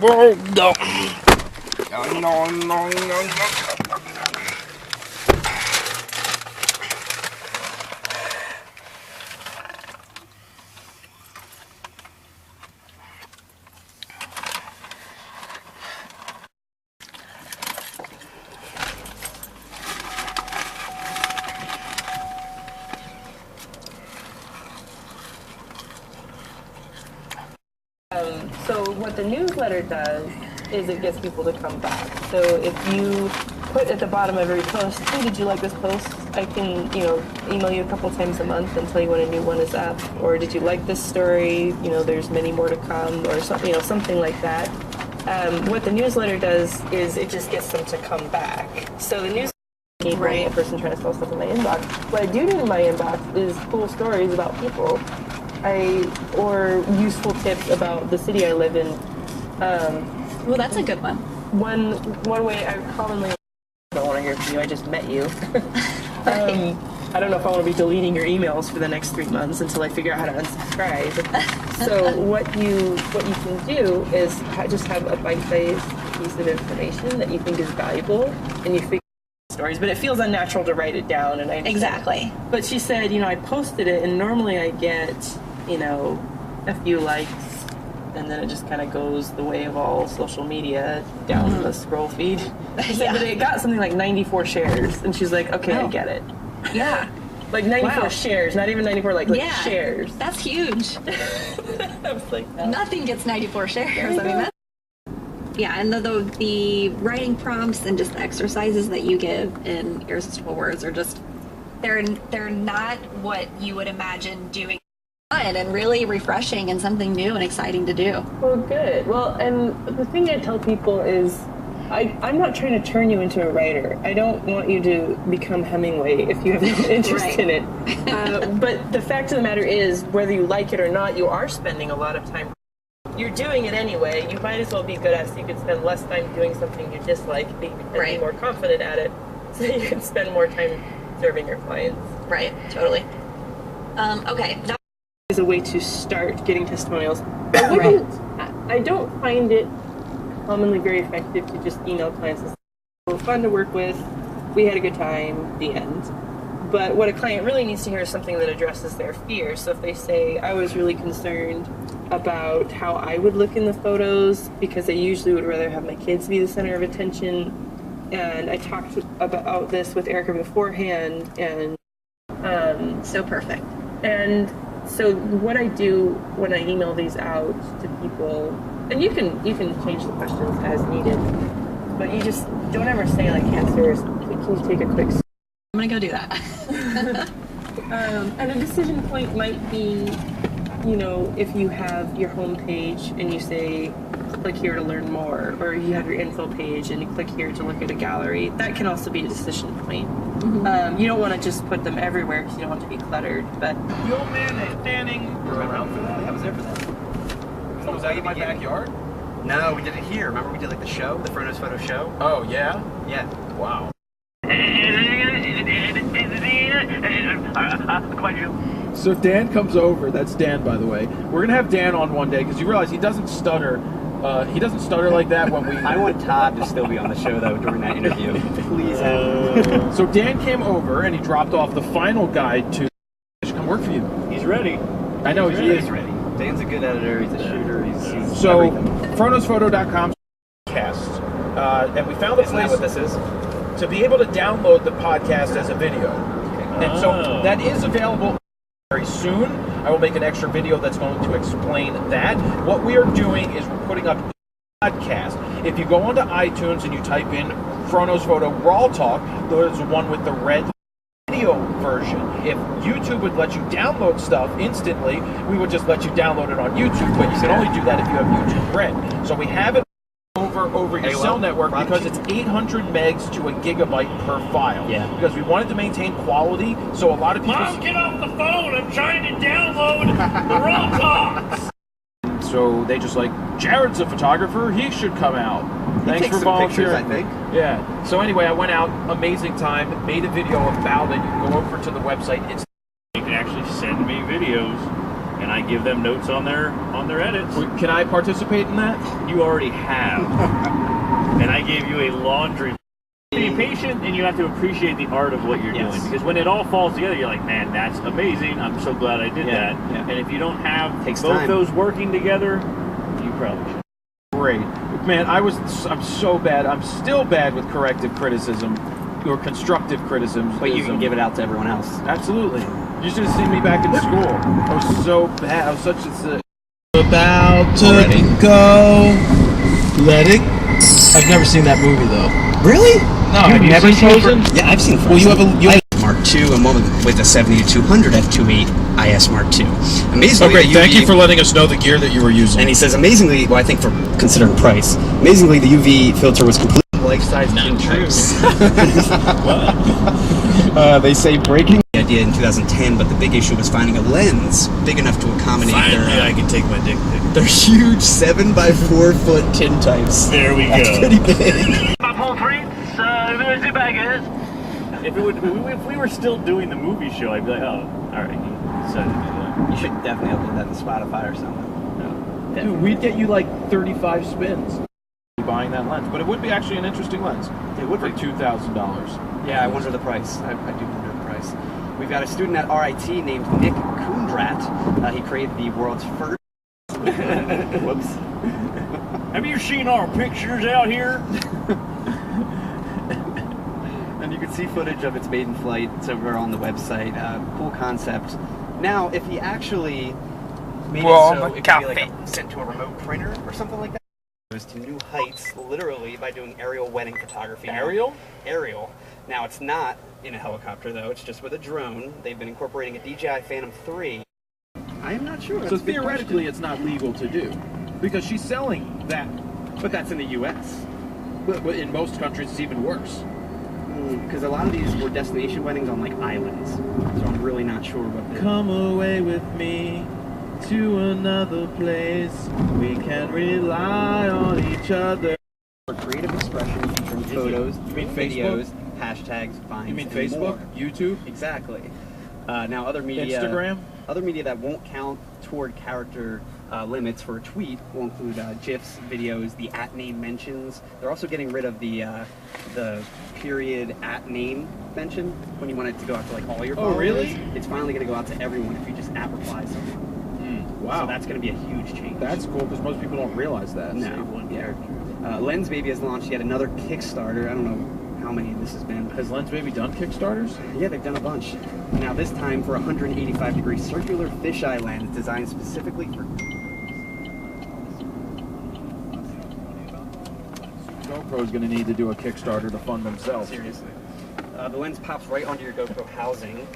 No. No. So what the newsletter does is it gets people to come back. So if you put at the bottom of every post, hey, did you like this post? I can, email you a couple times a month and tell you when a new one is up. Or did you like this story? There's many more to come, or something, something like that. What the newsletter does is it just gets them to come back. So the newsletter, right, a person trying to sell stuff in my inbox. What I do in my inbox is cool stories about people. Or useful tips about the city I live in. Well, that's a good one. One way I commonly don't want to hear from you. I just met you. I don't know if I want to be deleting your emails for the next 3 months until I figure out how to unsubscribe. So what you can do is just have a bite-sized piece of information that you think is valuable, and you figure stories, but it feels unnatural to write it down. And Exactly. But she said, I posted it, and normally I get, a few likes, and then it just kind of goes the way of all social media down the scroll feed. She said, but it got something like 94 shares, and she's like, okay, I get it. Yeah. Like 94 shares, not even 94, like shares. That's huge. I was like, no. Nothing gets 94 shares. I mean, that's... Yeah, and the writing prompts and just the exercises that you give in Irresistible Words are just, they're not what you would imagine doing. Fun and really refreshing and something new and exciting to do. Well, good. Well, and the thing I tell people is I'm not trying to turn you into a writer. I don't want you to become Hemingway if you have no interest in it. But the fact of the matter is, whether you like it or not, you are spending a lot of time. You're doing it anyway. You might as well be good at it so you can spend less time doing something you dislike and be more confident at it so you can spend more time serving your clients. Right, totally. Okay. Is a way to start getting testimonials. I don't find it commonly very effective to just email clients and say, well, fun to work with, we had a good time, the end. But what a client really needs to hear is something that addresses their fear. So if they say, I was really concerned about how I would look in the photos because I usually would rather have my kids be the center of attention, and I talked about this with Erica beforehand, and so perfect. And so what I do when I email these out to people, and you can change the questions as needed, but you just don't ever say like answers. Can you take a quick? I'm gonna go do that. And a decision point might be, if you have your home page and you say, click here to learn more, or you have your info page and you click here to look at a gallery, that can also be a decision point. You don't want to just put them everywhere because you don't want to be cluttered, but... The old man standing around for that? I was there for that. Was that in my backyard? No, we did it here. Remember we did like the show, the Frono's Photo Show? Oh, yeah? Yeah. Wow. So Dan comes over. That's Dan, by the way. We're going to have Dan on one day because you realize he doesn't stutter. He doesn't stutter like that when we... I want Todd to still be on the show, though, during that interview. Please. So Dan came over and he dropped off the final guide to come work for you. He's ready. I know he is ready. Dan's a good editor. He's a shooter. He's so everything. FronosPhoto.com cast, and we found a place. Isn't that what this is? To be able to download the podcast as a video, and so that is available very soon. I will make an extra video that's going to explain that. What we are doing is we're putting up a podcast. If you go onto iTunes and you type in Fronos Photo Raw Talk, there's one with the red video version. If YouTube would let you download stuff instantly, we would just let you download it on YouTube, but you can only do that if you have YouTube Red. So we have it over your cell network because it's 800 megs to a gigabyte per file. Yeah. Because we wanted to maintain quality, so a lot of people... Mom, get off the phone! I'm trying to download the Raw Talks! So they just like, Jared's a photographer, he should come out. Thanks for volunteering. Pictures, I think. Yeah. So anyway, I went out, amazing time, made a video about it. You can go over to the website. It's You can actually send me videos. and I give them notes on their edits. Can I participate in that? You already have, and I gave you a laundry. Be patient, and you have to appreciate the art of what you're doing, because when it all falls together, you're like, man, that's amazing. I'm so glad I did that. Yeah. And if you don't have Takes both time. those working together, you probably should. Great. Man, I'm so bad. I'm still bad with corrective criticism or constructive criticism. But you can give it out to everyone else. Absolutely. You should have seen me back in school. I was so bad. I was such a... About to go. Let it. I've never seen that movie though. Really? No, have you never chosen? Yeah, I've seen Frozen. Well, you have a Mark II and one with a 70-200 f/2.8 IS Mark II. Amazingly, Okay, the thank UV you for letting us know the gear that you were using. And he says, amazingly, well, I think for considering price, amazingly, the UV filter was completely Life-size tin truths. They say breaking the idea in 2010, but the big issue was finding a lens big enough to accommodate Finally, I can take my dick pic. their huge 7x4 foot tin types. There we That's go. pretty big. If we were still doing the movie show, I'd be like, oh, all right, you decided to do that. You should definitely upload that to Spotify or something. Dude, we'd get you like 35 spins buying that lens. But it would be actually an interesting lens. It would For be. $2,000. Yeah, I wonder the price. I do wonder the price. We've got a student at RIT named Nick Kundrat. He created the world's first. Whoops. Have you seen our pictures out here? And you can see footage of its maiden flight. It's over on the website. Cool concept. Now, if he actually made it so it could be like sent to a remote printer or something like that, goes to new heights, literally, by doing aerial wedding photography. Aerial? Aerial. Now, it's not in a helicopter, though. It's just with a drone. They've been incorporating a DJI Phantom 3. I am not sure. So theoretically, it's not legal to do. Because she's selling that. But that's in the U.S. But in most countries, it's even worse. Because a lot of these were destination weddings on, like, islands. So I'm really not sure what they're... Come away with me to another place. We can rely on each other. For creative expression featuring photos, You mean videos, hashtags, vines, You mean and Facebook? more. YouTube? Exactly. Now, other media... Instagram? Other media that won't count toward character limits for a tweet will include GIFs, videos, the @name mentions. They're also getting rid of the period @name mention when you want it to go out to like all your Oh, followers. really? It's finally going to go out to everyone if you just @reply someone. Wow. So that's going to be a huge change. That's cool because most people don't realize that. No. Yeah. Lens Baby has launched yet another Kickstarter. I don't know how many this has been. Has Lens Baby done Kickstarters? Yeah, they've done a bunch. Now this time for a 185-degree circular fisheye lens designed specifically for... GoPro's going to need to do a Kickstarter to fund themselves. Seriously. The lens pops right onto your GoPro housing.